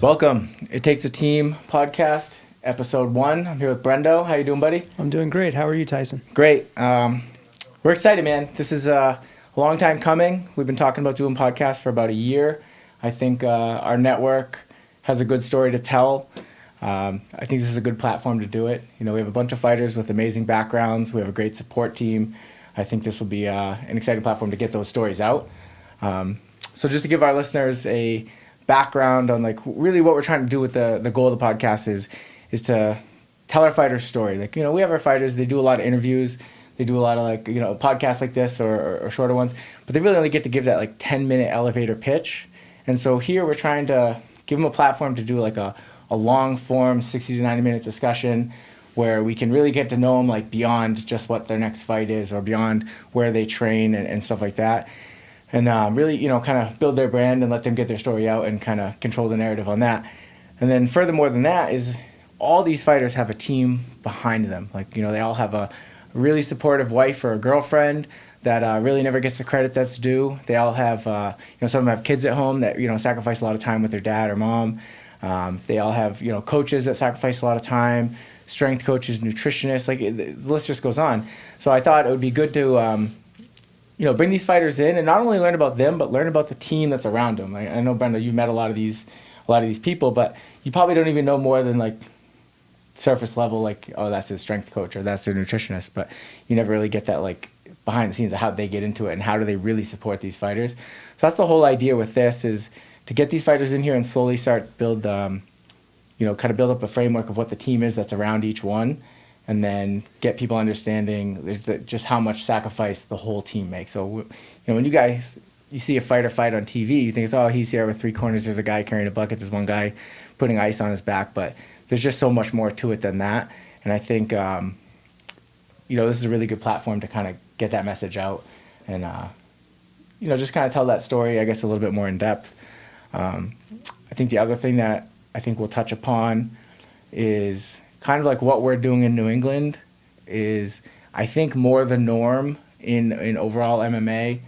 Welcome. It Takes a Team podcast, episode 1. I'm here with Brendo. How you doing, buddy? I'm doing great. How are you, Tyson? Great. We're excited, man. This is a long time coming. We've been talking about doing podcasts for about a year. I think our network has a good story to tell. I think this is a good platform to do it. You know, we have a bunch of fighters with amazing backgrounds. We have a great support team. I think this will be an exciting platform to get those stories out. So just to give our listeners a background on like really what we're trying to do with the goal of the podcast is to tell our fighters' story. Like, you know, we have our fighters, they do a lot of interviews, they do a lot of like, you know, podcasts like this or shorter ones, but they really only get to give that like 10-minute elevator pitch. And so here we're trying to give them a platform to do like a long form 60 to 90 minute discussion where we can really get to know them like beyond just what their next fight is or beyond where they train and stuff like that. And really, you know, kind of build their brand and let them get their story out and kind of control the narrative on that. And then furthermore than that is all these fighters have a team behind them. Like, you know, they all have a really supportive wife or a girlfriend that really never gets the credit that's due. They all have, you know, some of them have kids at home that, you know, sacrifice a lot of time with their dad or mom. They all have, you know, coaches that sacrifice a lot of time, strength coaches, nutritionists, like the list just goes on. So I thought it would be good to, you know, bring these fighters in and not only learn about them, but learn about the team that's around them. I know, Brendo, you've met a lot of these people, but you probably don't even know more than like surface level, like, oh, that's his strength coach or that's their nutritionist, but you never really get that like behind the scenes of how they get into it and how do they really support these fighters. So that's the whole idea with this, is to get these fighters in here and slowly start build, you know, kind of build up a framework of what the team is that's around each one, and then get people understanding just how much sacrifice the whole team makes. So, you know, when you see a fighter fight on TV, you think it's, oh, he's here with 3 corners, there's a guy carrying a bucket, there's one guy putting ice on his back, but there's just so much more to it than that. And I think, you know, this is a really good platform to kind of get that message out and, you know, just kind of tell that story, I guess, a little bit more in depth. I think the other thing that I think we'll touch upon is kind of like what we're doing in New England is, I think, more the norm in overall MMA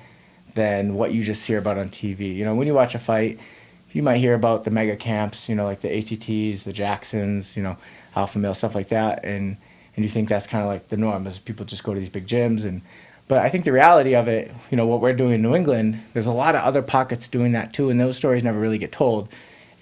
than what you just hear about on TV. You know, when you watch a fight, you might hear about the mega camps, you know, like the ATTs, the Jacksons, you know, Alpha Male, stuff like that, and you think that's kind of like the norm, as people just go to these big gyms. But I think the reality of it, you know, what we're doing in New England, there's a lot of other pockets doing that too, and those stories never really get told.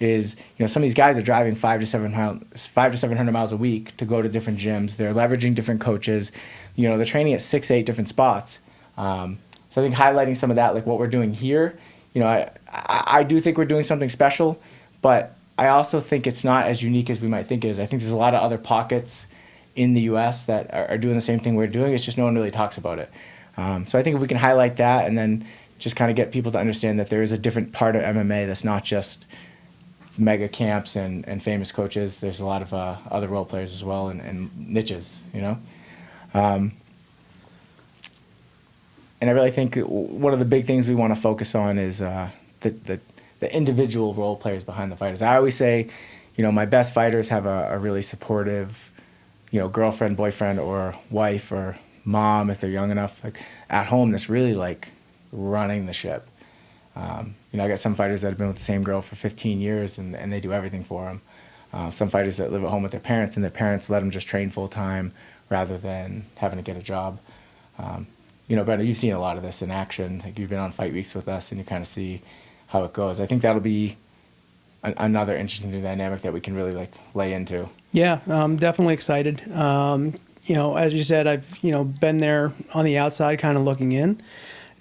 Is, you know, some of these guys are driving 500 to 700 miles a week to go to different gyms. They're leveraging different coaches. You know, they're training at 6-8 different spots. So I think highlighting some of that, like what we're doing here, you know, I do think we're doing something special, but I also think it's not as unique as we might think it is. I think there's a lot of other pockets in the U.S. that are doing the same thing we're doing. It's just no one really talks about it. So I think if we can highlight that and then just kind of get people to understand that there is a different part of MMA that's not just mega camps and famous coaches. There's a lot of other role players as well and niches, you know. And I really think one of the big things we want to focus on is the individual role players behind the fighters. I always say, you know, my best fighters have a really supportive, you know, girlfriend, boyfriend, or wife or mom if they're young enough, like at home, that's really like running the ship. You know, I got some fighters that have been with the same girl for 15 years and they do everything for them. Some fighters that live at home with their parents and their parents let them just train full time rather than having to get a job. You know, Brenda, you've seen a lot of this in action. Like, you've been on fight weeks with us and you kind of see how it goes. I think that'll be another interesting dynamic that we can really like lay into. Yeah, I'm definitely excited. You know, as you said, I've, you know, been there on the outside kind of looking in.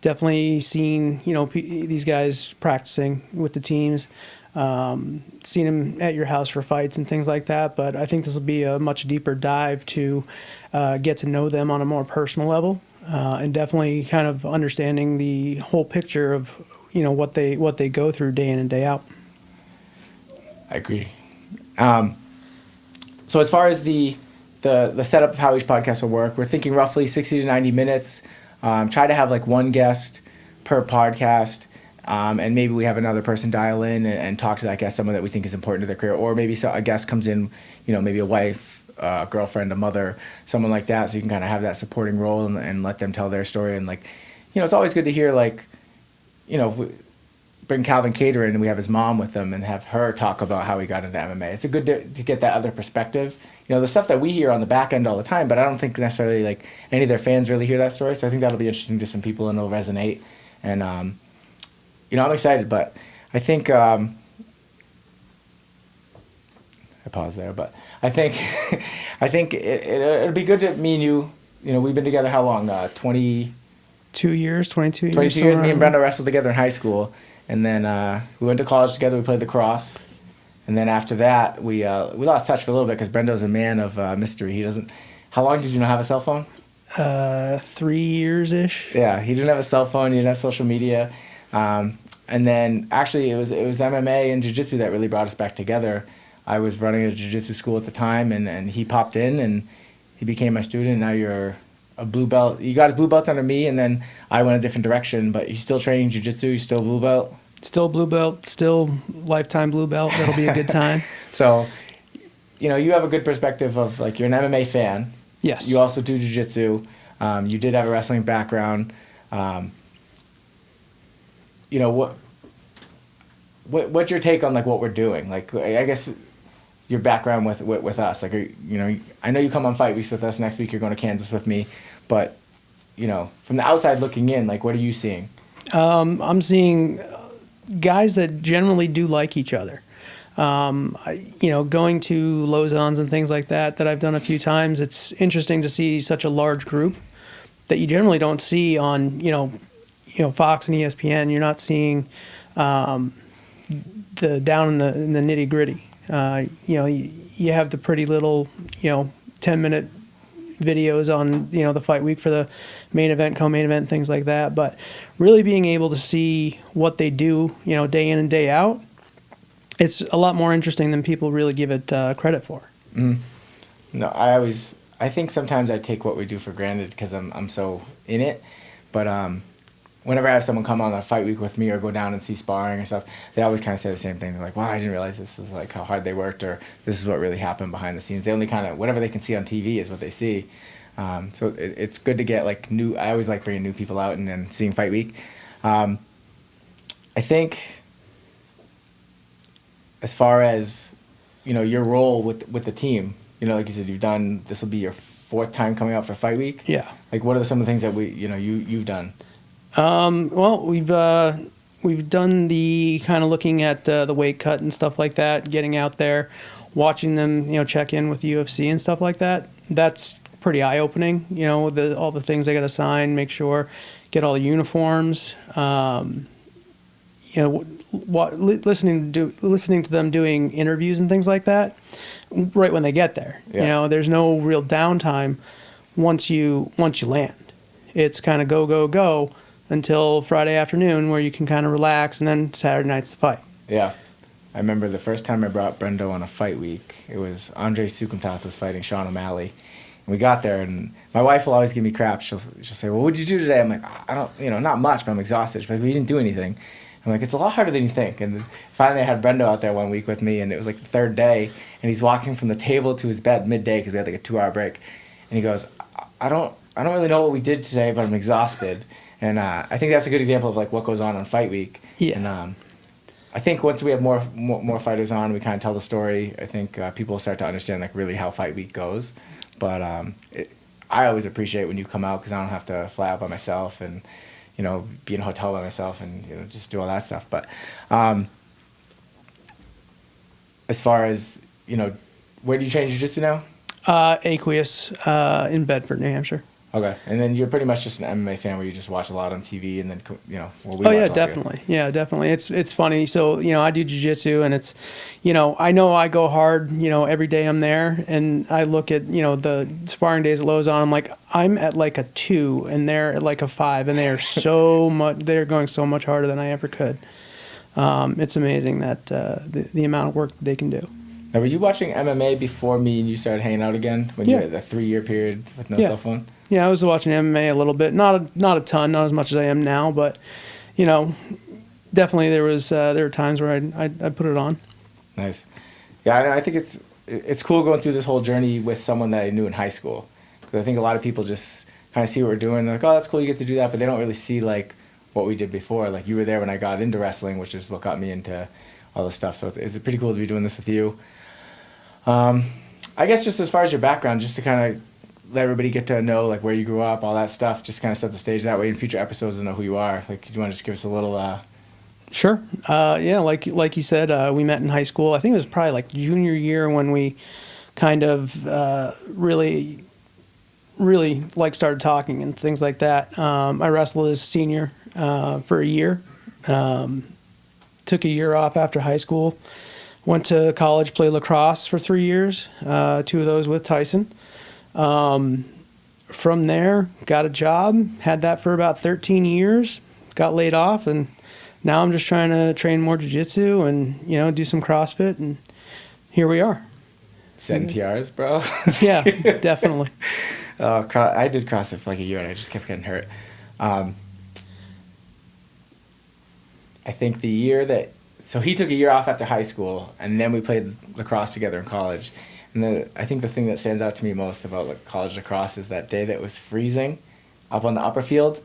Definitely seen, you know, these guys practicing with the teams, seen them at your house for fights and things like that. But I think this will be a much deeper dive to get to know them on a more personal level, and definitely kind of understanding the whole picture of, you know, what they go through day in and day out. I agree. So as far as the setup of how each podcast will work, we're thinking roughly 60 to 90 minutes. Try to have like one guest per podcast, and maybe we have another person dial in and talk to that guest, someone that we think is important to their career, or maybe a guest comes in, you know, maybe a wife, a girlfriend, a mother, someone like that, so you can kind of have that supporting role and let them tell their story. And like, you know, it's always good to hear like, you know, bring Calvin Cater in, and we have his mom with him, and have her talk about how he got into MMA. It's a good to get that other perspective. You know, the stuff that we hear on the back end all the time, but I don't think necessarily like any of their fans really hear that story. So I think that'll be interesting to some people, and it'll resonate. And you know, I'm excited, but I think I paused there, but I think it'll be good to me and you. You know, we've been together how long? 22 years. 22 years. Me and Brendo wrestled together in high school, and then we went to college together. We played lacrosse, and then after that, we lost touch for a little bit because Brendo's a man of mystery. He doesn't. How long did you not have a cell phone? 3 years ish. Yeah, he didn't have a cell phone. He didn't have social media, and then actually it was MMA and jiu-jitsu that really brought us back together. I was running a jiu-jitsu school at the time, and he popped in and he became my student. And now you're a blue belt. You got his blue belt under me, and then I went a different direction. But he's still training jiu-jitsu. He's still blue belt. Still blue belt. Still lifetime blue belt. That'll be a good time. So, you know, you have a good perspective of like you're an MMA fan. Yes. You also do jiu-jitsu. You did have a wrestling background. You know what's your take on like what we're doing? Like I guess your background with us. Like you know, I know you come on fight weeks with us. Next week you're going to Kansas with me, but you know, from the outside looking in, like what are you seeing? I'm seeing guys that generally do like each other. You know, going to Lausanne's and things like that I've done a few times. It's interesting to see such a large group that you generally don't see on, you know, Fox and ESPN. You're not seeing the down in the nitty gritty. You know, you have the pretty little, 10-minute videos on, the fight week for the main event, co-main event, things like that. But really being able to see what they do, day in and day out, it's a lot more interesting than people really give it credit for. Mm. No, I think sometimes I take what we do for granted because I'm so in it. But whenever I have someone come on a fight week with me or go down and see sparring or stuff, they always kind of say the same thing. They're like, wow, I didn't realize this is like how hard they worked, or this is what really happened behind the scenes. They only kind of, whatever they can see on TV is what they see. So it's good to get like new, I always like bringing new people out and then seeing fight week. I think as far as, your role with the team, like you said, this will be your 4th time coming out for fight week. Yeah. Like what are some of the things that you've done? Well, we've done the kind of looking at the weight cut and stuff like that, getting out there, watching them, check in with UFC and stuff like that. That's pretty eye-opening, all the things they got to sign, make sure, get all the uniforms, listening to them doing interviews and things like that right when they get there. Yeah. There's no real downtime once you land. It's kind of go until Friday afternoon where you can kind of relax, and then Saturday night's the fight. Yeah. I remember the first time I brought Brendo on a fight week, it was Andre Sukumtath was fighting Sean O'Malley. And we got there, and my wife will always give me crap. She'll say, well, what did you do today? I'm like, I don't, not much, but I'm exhausted. She's like, we didn't do anything. I'm like, it's a lot harder than you think. And finally I had Brendo out there one week with me, and it was like the 3rd day, and he's walking from the table to his bed midday because we had like a 2-hour break. And he goes, I don't really know what we did today, but I'm exhausted. And I think that's a good example of like what goes on fight week. Yeah. And I think once we have more fighters on, we kind of tell the story. I think people will start to understand like really how fight week goes. But I always appreciate when you come out because I don't have to fly out by myself and be in a hotel by myself and just do all that stuff. But as far as where do you train jiu-jitsu now? Aqueous in Bedford, New Hampshire. Okay, and then you're pretty much just an MMA fan where you just watch a lot on TV and then Oh yeah, definitely. Yeah, definitely. It's funny. So I do jiu-jitsu, and it's I know I go hard every day I'm there, and I look at the sparring days at Lausanne. I'm like, I'm at like a 2 and they're at like a 5, and they are they're going so much harder than I ever could. It's amazing that the amount of work they can do. Now, were you watching MMA before me and you started hanging out again when you had a 3-year period with no cell phone? Yeah, I was watching MMA a little bit, not a ton, not as much as I am now, but definitely there were times where I'd put it on. Nice. Yeah, I think it's cool going through this whole journey with someone that I knew in high school, because I think a lot of people just kind of see what we're doing. They're like, oh, that's cool, you get to do that, but they don't really see like what we did before. Like you were there when I got into wrestling, which is what got me into all this stuff. So it's pretty cool to be doing this with you. I guess just as far as your background, just to kind of let everybody get to know like where you grew up, all that stuff, just kind of set the stage that way in future episodes they'll know who you are. Like, do you want to just give us a little? Sure. Yeah, like you said, we met in high school. I think it was probably like junior year when we kind of really like started talking and things like that. I wrestled as a senior for a year. Took a year off after high school. Went to college, played lacrosse for 3 years. 2 of those with Tyson. From there, got a job. Had that for about 13 years. Got laid off, and now I'm just trying to train more jiu-jitsu and do some CrossFit, and here we are. Setting PRs, bro. Yeah, definitely. I did CrossFit for like a year and I just kept getting hurt. I think the year so he took a year off after high school, and then we played lacrosse together in college. And I think the thing that stands out to me most about like college lacrosse is that day that it was freezing up on the upper field.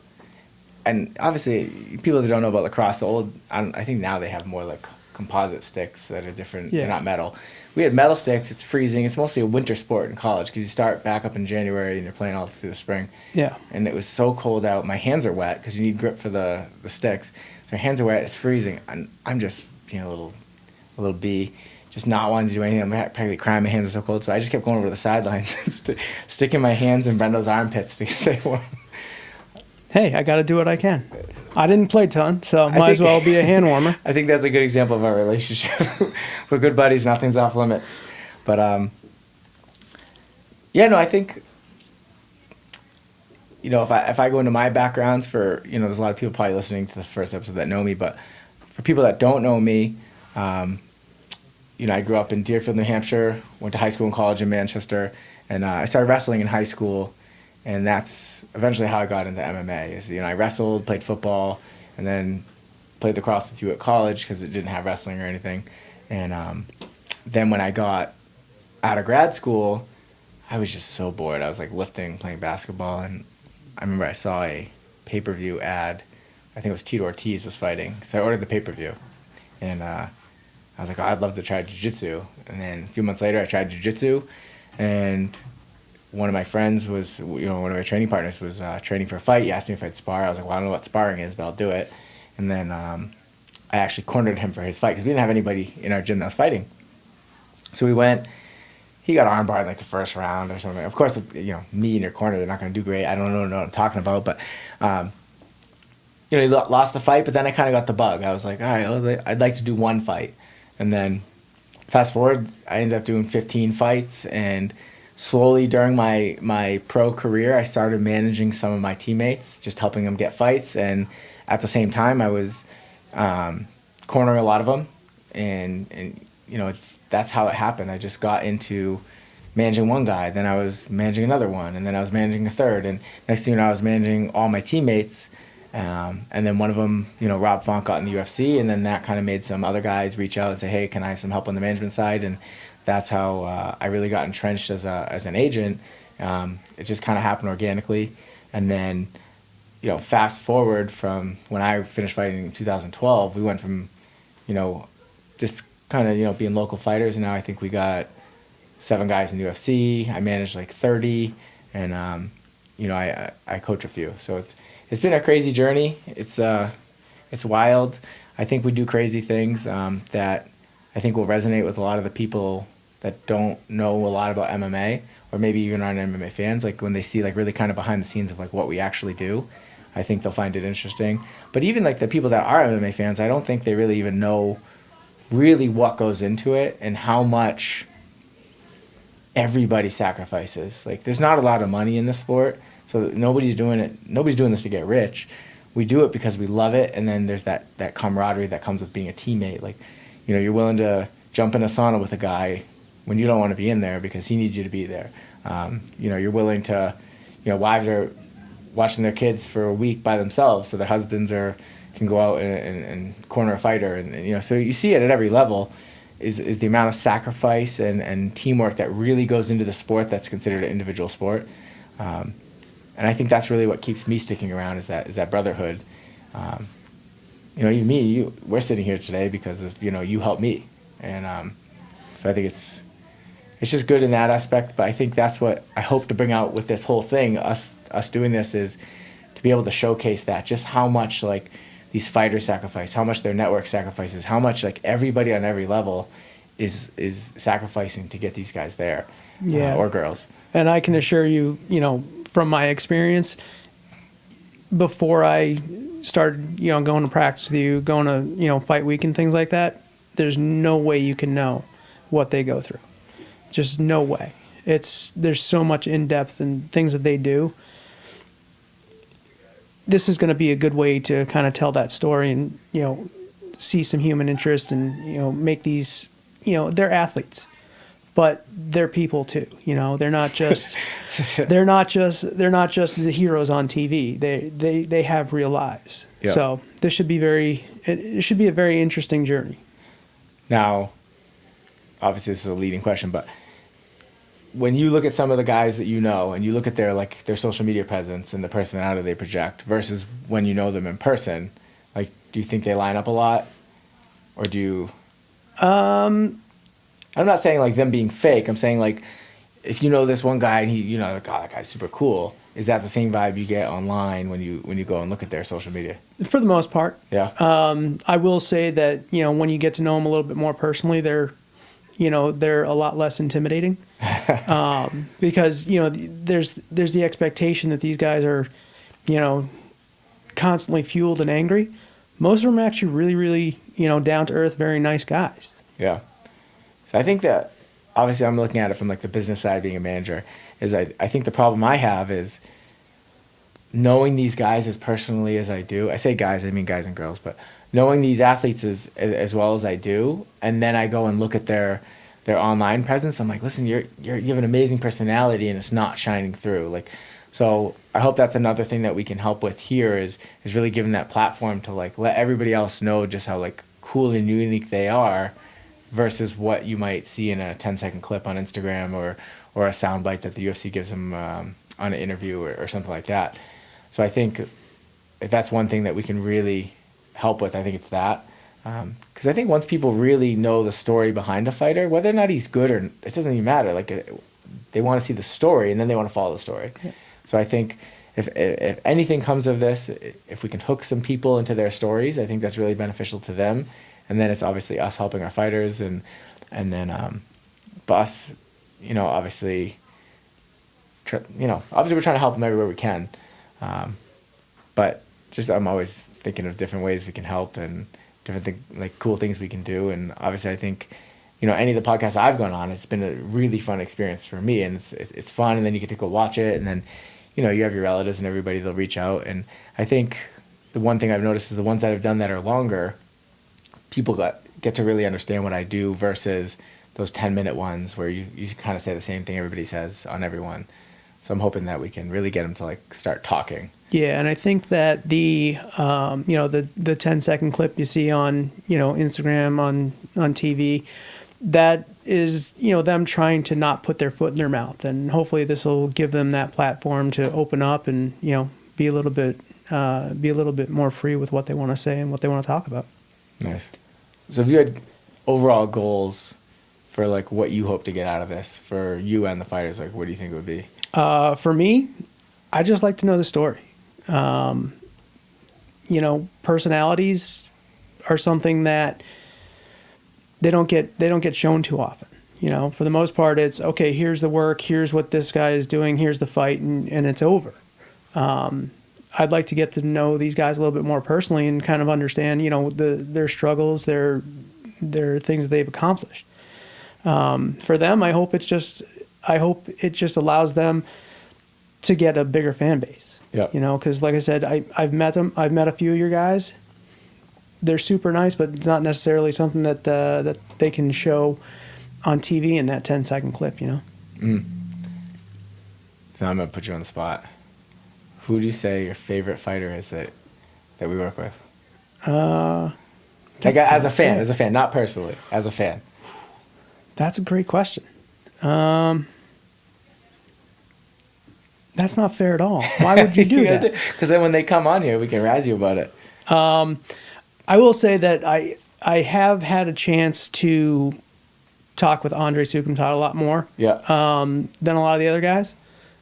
And obviously, people that don't know about lacrosse, I think now they have more like composite sticks that are different. Yeah. They're not metal. We had metal sticks. It's freezing. It's mostly a winter sport in college because you start back up in January and you're playing all through the spring. Yeah. And it was so cold out. My hands are wet because you need grip for the sticks. So my hands are wet. It's freezing. And I'm just a little bee, just not wanting to do anything. I'm practically crying. My hands are so cold. So I just kept going over to the sidelines, sticking my hands in Brendo's armpits to stay warm. Hey, I got to do what I can. I didn't play ton, so might as well be a hand warmer. I think that's a good example of our relationship. We're good buddies. Nothing's off limits. But I think if I go into my backgrounds for there's a lot of people probably listening to the first episode that know me, but for people that don't know me, I grew up in Deerfield, New Hampshire. Went to high school and college in Manchester, and I started wrestling in high school. And that's eventually how I got into MMA. I wrestled, played football, and then played lacrosse with you at college because it didn't have wrestling or anything. And then when I got out of grad school, I was just so bored. I was like lifting, playing basketball, and I remember I saw a pay-per-view ad. I think it was Tito Ortiz was fighting, so I ordered the pay-per-view. And I was like, I'd love to try jiu-jitsu. And then a few months later, I tried jiu-jitsu, and one of my friends was, one of my training partners was training for a fight. He asked me if I'd spar. I was like, well, I don't know what sparring is, but I'll do it. And then I actually cornered him for his fight because we didn't have anybody in our gym that was fighting. So we went. He got armbarred in like the first round or something. Of course, me in your corner, they're not going to do great. I don't know what I'm talking about, but he lost the fight. But then I kind of got the bug. I was like, all right, I'd like to do one fight. And then fast forward, I ended up doing 15 fights, and slowly during my pro career, I started managing some of my teammates, just helping them get fights. And at the same time, I was cornering a lot of them. And that's how it happened. I just got into managing one guy. Then I was managing another one. And then I was managing a third. And next thing you know, I was managing all my teammates. And then one of them, Rob Font, got in the UFC. And then that kind of made some other guys reach out and say, hey, can I have some help on the management side? And that's how I really got entrenched as an agent. It just kind of happened organically. And then, fast forward from when I finished fighting in 2012, we went from, just kind of, being local fighters. And now I think we got 7 guys in the UFC. I manage like 30. And, I coach a few. So it's been a crazy journey. It's wild. I think we do crazy things that I think will resonate with a lot of the people that don't know a lot about MMA, or maybe even aren't MMA fans. Like when they see like really kind of behind the scenes of like what we actually do, I think they'll find it interesting. But even like the people that are MMA fans, I don't think they really even know really what goes into it and how much everybody sacrifices. Like there's not a lot of money in this sport, so nobody's doing this to get rich. We do it because we love it, and then there's that camaraderie that comes with being a teammate. Like, you're willing to jump in a sauna with a guy when you don't want to be in there because he needs you to be there. You're willing to, wives are watching their kids for a week by themselves, so their husbands can go out and corner a fighter, and so you see it at every level. Is the amount of sacrifice and teamwork that really goes into the sport that's considered an individual sport. And I think that's really what keeps me sticking around is that brotherhood. Even me, we're sitting here today because of, you helped me. And so I think it's just good in that aspect. But I think that's what I hope to bring out with this whole thing, us doing this, is to be able to showcase that, just how much like these fighters sacrifice, how much their network sacrifices, how much like everybody on every level is sacrificing to get these guys there, or girls. And I can assure you, from my experience, before I started, going to practice with you, going to, fight week and things like that, there's no way you can know what they go through. Just no way. There's so much in depth and things that they do. This is going to be a good way to kind of tell that story and, see some human interest and, make these, they're athletes, but they're people too. They're not just, they're not just the heroes on TV. They have real lives. Yep. So this should be it should be a very interesting journey. Now, obviously this is a leading question, but when you look at some of the guys that and you look at their social media presence and the personality they project versus when you know them in person, like, do you think they line up a lot? Or do you... I'm not saying like them being fake. I'm saying like, if you know this one guy and he, like, oh, that guy's super cool, is that the same vibe you get online when you go and look at their social media? For the most part. Yeah. I will say that, when you get to know them a little bit more personally, they're a lot less intimidating. Because, there's the expectation that these guys are, constantly fueled and angry. Most of them are actually really, really, down to earth, very nice guys. Yeah. So I think that, obviously I'm looking at it from like the business side, being a manager, is I think the problem I have is knowing these guys as personally as I do. I say guys, I mean guys and girls, but knowing these athletes as well as I do, and then I go and look at their online presence, I'm like, listen, you have an amazing personality and it's not shining through. Like, so I hope that's another thing that we can help with here is really giving that platform to like let everybody else know just how like cool and unique they are versus what you might see in a 10-second clip on Instagram or a soundbite that the UFC gives them on an interview or something like that. So I think if that's one thing that we can really help with, I think it's that. Because I think once people really know the story behind a fighter, whether or not he's good or it doesn't even matter. Like they want to see the story and then they want to follow the story. Yeah. So I think if anything comes of this, if we can hook some people into their stories, I think that's really beneficial to them. And then it's obviously us helping our fighters and then us, obviously, obviously we're trying to help them everywhere we can. But just I'm always thinking of different ways we can help and different cool things we can do. And obviously I think, any of the podcasts I've gone on, it's been a really fun experience for me, and it's fun. And then you get to go watch it, and then, you have your relatives and everybody, they'll reach out. And I think the one thing I've noticed is the ones that I've done that are longer, people get to really understand what I do versus those 10-minute ones where you kind of say the same thing everybody says on everyone. So I'm hoping that we can really get them to start talking. Yeah, and I think that the 10-second clip you see on Instagram on TV, that is them trying to not put their foot in their mouth, and hopefully this will give them that platform to open up and be a little bit more free with what they want to say and what they want to talk about. Nice. So if you had overall goals for what you hope to get out of this for you and the fighters, what do you think it would be? For me, I just like to know the story. Personalities are something that they don't get shown too often. For the most part, it's okay. Here's the work. Here's what this guy is doing. Here's the fight, and it's over. I'd like to get to know these guys a little bit more personally and kind of understand, their struggles, their things that they've accomplished. For them, I hope it just allows them to get a bigger fan base. Yeah. Because like I said, I've met them. I've met a few of your guys. They're super nice, but it's not necessarily something that they can show on TV in that 10-second clip. Mm. So I'm gonna put you on the spot. Who do you say your favorite fighter is that we work with? As a fan, not personally, as a fan. That's a great question. That's not fair at all. Why would you do that? Because then when they come on here, we can razz you about it. I will say that I have had a chance to talk with Andre Sukumtat a lot more Yeah. than a lot of the other guys.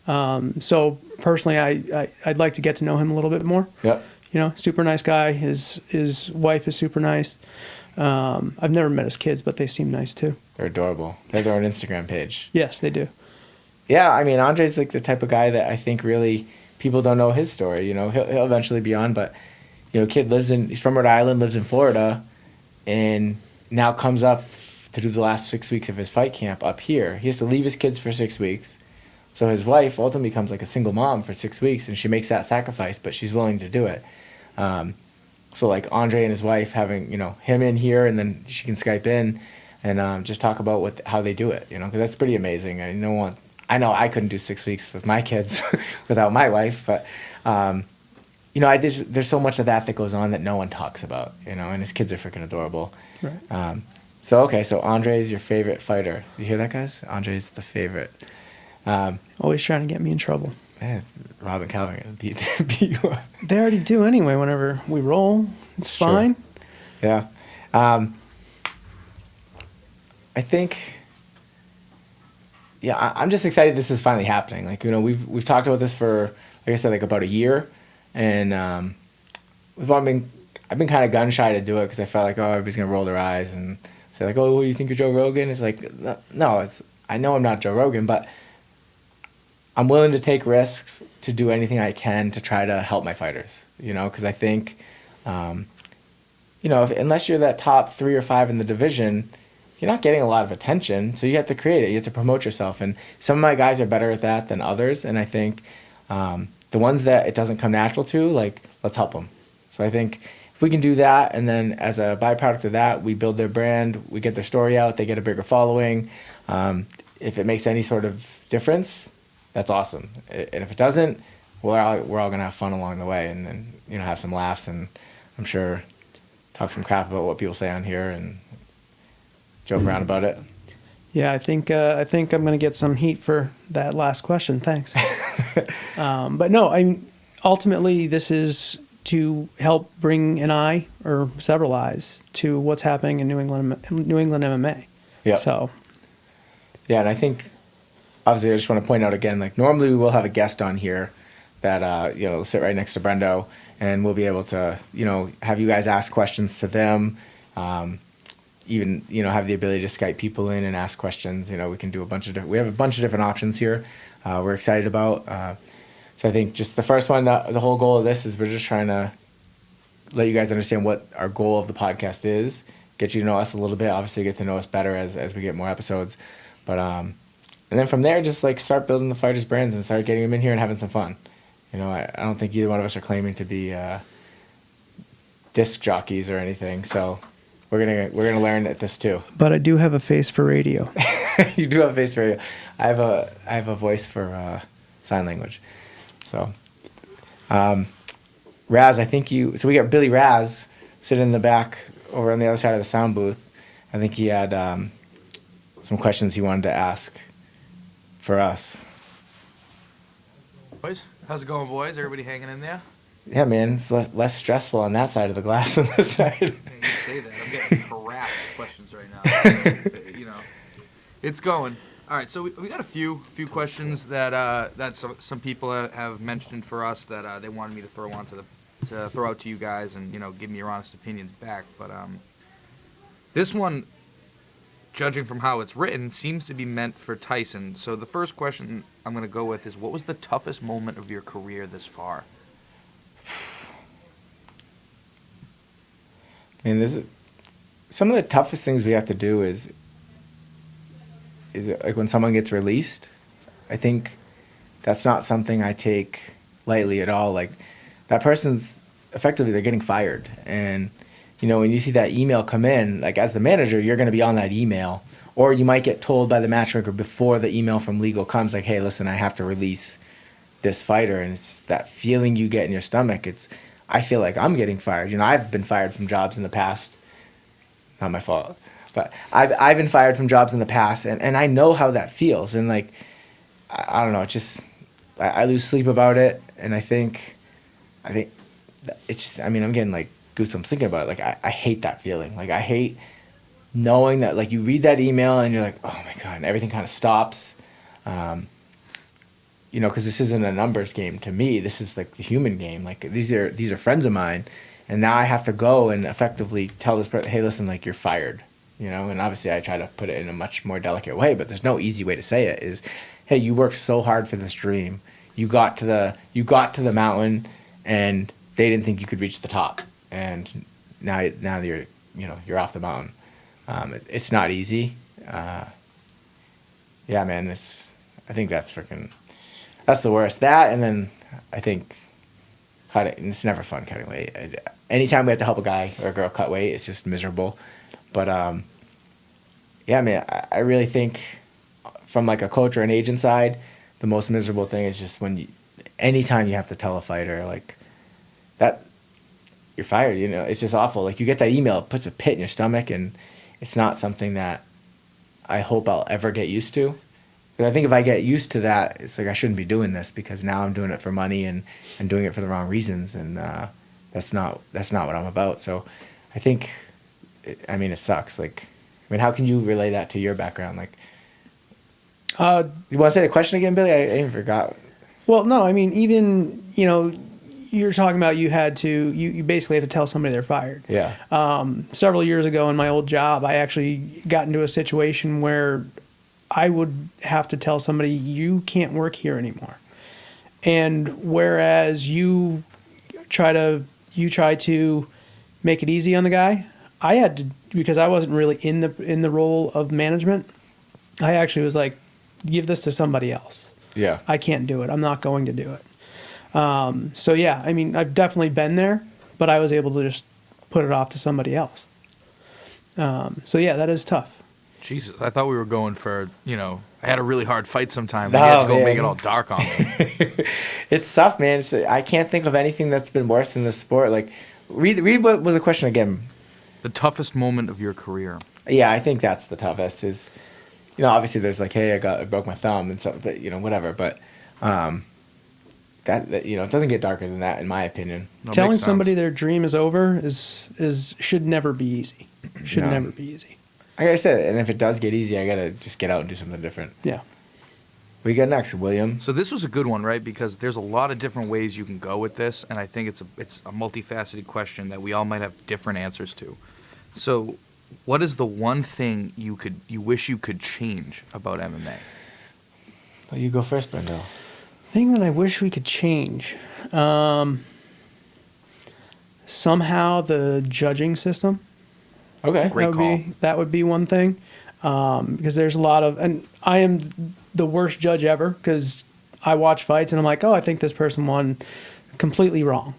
So personally, I'd like to get to know him a little bit more. Yeah. You know, super nice guy. His wife is super nice. I've never met his kids, but they seem nice too. They're adorable. They have their own Instagram page. Yes, they do. Yeah, I mean, Andre's like the type of guy that I think really people don't know his story. You know, he'll eventually be on, but you know, kid he's from Rhode Island, lives in Florida, and now comes up to do the last 6 weeks of his fight camp up here. He has to leave his kids for 6 weeks. So his wife ultimately becomes like a single mom for 6 weeks, and she makes that sacrifice, but she's willing to do it. So like Andre and his wife having, you know, him in here, and then she can Skype in and just talk about how they do it, you know, because that's pretty amazing. I know I couldn't do 6 weeks with my kids without my wife, but you know, there's so much of that goes on that no one talks about, you know, and his kids are freaking adorable. Right. So Andre is your favorite fighter. You hear that, guys? Andre's the favorite. Always trying to get me in trouble. Man, Rob and Calvin are gonna beat you up. They already do anyway. Whenever we roll, it's Sure. fine. Yeah. I think. Yeah, I'm just excited this is finally happening. Like, you know, we've talked about this for, like I said, like about a year, and I've been kind of gun shy to do it because I felt like, oh, everybody's gonna roll their eyes and say like, oh, you think you're Joe Rogan? It's like, no, I know I'm not Joe Rogan, but I'm willing to take risks to do anything I can to try to help my fighters, you know, because I think, you know, unless you're that top 3 or 5 in the division, you're not getting a lot of attention, so you have to create it. You have to promote yourself, and some of my guys are better at that than others, and I think the ones that it doesn't come natural to, like, let's help them. So I think if we can do that, and then as a byproduct of that, we build their brand, we get their story out, they get a bigger following. If it makes any sort of difference, that's awesome. And if it doesn't, we're all gonna have fun along the way, and you know, have some laughs, and I'm sure talk some crap about what people say on here and joke around about it. Yeah, I think I'm gonna get some heat for that last question. Thanks. But no, ultimately this is to help bring an eye or several eyes to what's happening in New England MMA. Yeah. So. Yeah, and I think obviously I just want to point out again, like normally we will have a guest on here that you know, will sit right next to Brendo, and we'll be able to, you know, have you guys ask questions to them. Even, you know, have the ability to Skype people in and ask questions. You know, we can do we have a bunch of different options here. We're excited about. So I think just the first one, the whole goal of this is we're just trying to let you guys understand what our goal of the podcast is, get you to know us a little bit, obviously get to know us better as we get more episodes. But and then from there, just like start building the fighters' brands and start getting them in here and having some fun. You know, I don't think either one of us are claiming to be disc jockeys or anything. So we're gonna learn at this too. But I do have a face for radio. You do have a face for radio. I have a voice for sign language. So, Razz, I think so we got Billy Razz sitting in the back over on the other side of the sound booth. I think he had some questions he wanted to ask for us. Boys, how's it going, boys? Everybody hanging in there? Yeah, man, it's less stressful on that side of the glass than this side. Man, you say that. I'm getting harassed with questions right now. You know, it's going. All right, so we got a few questions that some people have mentioned for us that they wanted me to throw out to you guys, and you know, give me your honest opinions back. But this one, judging from how it's written, seems to be meant for Tyson. So the first question I'm going to go with is, what was the toughest moment of your career this far? I mean, some of the toughest things we have to do is like when someone gets released. I think that's not something I take lightly at all. Like, that person's effectively, they're getting fired. And, you know, when you see that email come in, like as the manager, you're going to be on that email. Or you might get told by the matchmaker before the email from legal comes, like, hey, listen, I have to release this fighter. And it's that feeling you get in your stomach. I feel like I'm getting fired. You know, I've been fired from jobs in the past. Not my fault. But I've been fired from jobs in the past, and I know how that feels. And, like, I don't know, it's just, I lose sleep about it. And I think it's just, I mean, I'm getting like goosebumps thinking about it. Like I hate that feeling. Like I hate knowing that, like, you read that email and you're like, oh my God, and everything kind of stops. You know, because this isn't a numbers game to me. This is like the human game. Like these are friends of mine, and now I have to go and effectively tell this person, hey, listen, like, you're fired. You know, and obviously I try to put it in a much more delicate way, but there's no easy way to say it. Is, hey, you worked so hard for this dream. You got to the mountain, and they didn't think you could reach the top, and now you're off the mountain. It's not easy. Yeah, man. I think that's the worst. That, and then I think it's never fun cutting weight. Anytime we have to help a guy or a girl cut weight, it's just miserable. But yeah, man, I really think from like a coach or an agent side, the most miserable thing is just anytime you have to tell a fighter like that you're fired. You know, it's just awful. Like, you get that email, it puts a pit in your stomach, and it's not something that I hope I'll ever get used to. But I think if I get used to that, it's like I shouldn't be doing this, because now I'm doing it for money and doing it for the wrong reasons, and that's not what I'm about. So I think, it sucks. Like, how can you relay that to your background? Like, you want to say the question again, Billy? I even forgot. Well, no, even, you're talking about you basically have to tell somebody they're fired. Yeah. Several years ago in my old job, I actually got into a situation where I would have to tell somebody, you can't work here anymore. And whereas you try to make it easy on the guy, I had to, because I wasn't really in the role of management, I actually was like, give this to somebody else. Yeah. I can't do it. I'm not going to do it. So yeah, I've definitely been there, but I was able to just put it off to somebody else. So yeah, that is tough. Jesus, I thought we were going for, I had a really hard fight sometime. And you had to go make it all dark on me. It's tough, man. I can't think of anything that's been worse in this sport. Like, read what was the question again? The toughest moment of your career. Yeah, I think that's the toughest. Is, obviously there's like, hey, I broke my thumb and stuff, but whatever. But that it doesn't get darker than that, in my opinion. No, telling somebody their dream is over should never be easy. Should No. never be easy. Like I said, and if it does get easy, I gotta just get out and do something different. Yeah. What you got next, William? So this was a good one, right? Because there's a lot of different ways you can go with this, and I think it's a multifaceted question that we all might have different answers to. So, what is the one thing you wish you could change about MMA? Well, you go first, Brendo. Thing that I wish we could change. Somehow the judging system. Okay. Great That would be one thing. Because there's a lot of, and I am the worst judge ever, because I watch fights and I'm like, oh, I think this person won completely wrong.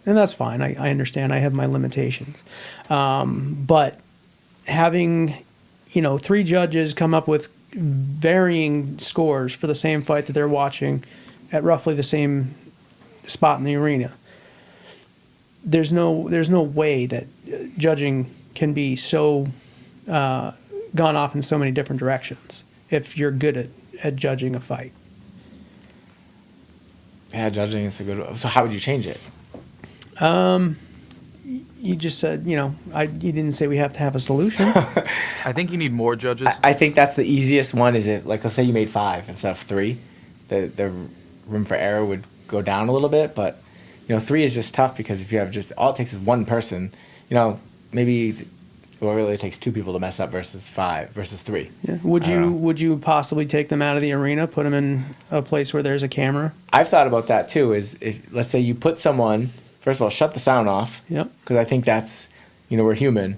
And that's fine. I understand. I have my limitations. But having, 3 judges come up with varying scores for the same fight that they're watching at roughly the same spot in the arena, there's no way that judging can be so gone off in so many different directions if you're good at judging a fight. Yeah, judging is a good. So how would you change it? You just said, you didn't say we have to have a solution. I think you need more judges. I think that's the easiest one. Is it, like, let's say you made 5 instead of 3, the room for error would go down a little bit. But 3 is just tough, because if you have all it takes is one person. Maybe. Well, it really takes 2 people to mess up versus 3. Yeah. Would you possibly take them out of the arena, put them in a place where there's a camera? I've thought about that too. Is, if let's say you put someone, first of all, shut the sound off. Yep. Because I think that's, we're human.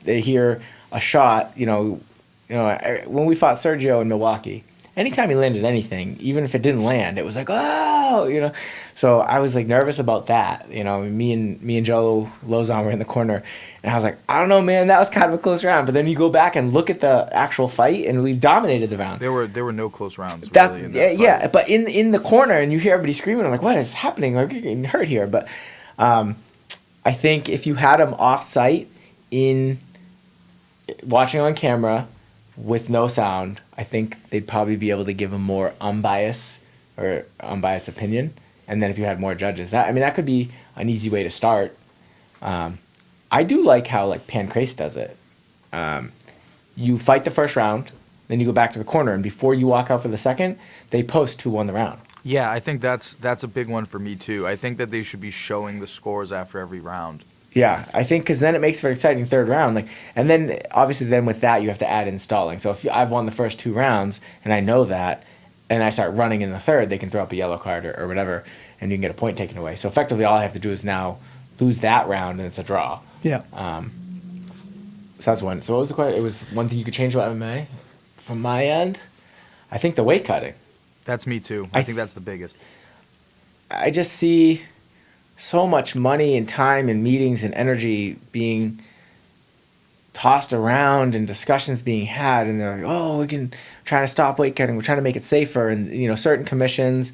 They hear a shot. When we fought Sergio in Milwaukee, anytime he landed anything, even if it didn't land, it was like, oh. So I was like nervous about that. Me and Joe Lozon were in the corner, and I was like, I don't know, man, that was kind of a close round. But then you go back and look at the actual fight, and we dominated the round. There were no close rounds. That's really in that yeah, fight. but in the corner, and you hear everybody screaming. I'm like, what is happening? Like, you're getting hurt here. But I think if you had them off site in watching on camera with no sound, I think they'd probably be able to give a more unbiased opinion. And then if you had more judges, that could be an easy way to start. I do like how like Pancrase does it. You fight the first round, then you go back to the corner, and before you walk out for the second, they post who won the round. Yeah, I think that's a big one for me too. I think that they should be showing the scores after every round. Yeah, I think because then it makes for an exciting third round. Like, and then obviously then with that you have to add installing. So if I've won the first 2 rounds and I know that, and I start running in the third, they can throw up a yellow card or whatever, and you can get a point taken away. So effectively, all I have to do is now lose that round, and it's a draw. Yeah. So that's one. So what was the question? It was one thing you could change about MMA. From my end, I think the weight cutting. That's me too. I think that's the biggest. I just see so much money and time and meetings and energy being tossed around and discussions being had, and they're like, oh, we can try to stop weight cutting, we're trying to make it safer, and certain commissions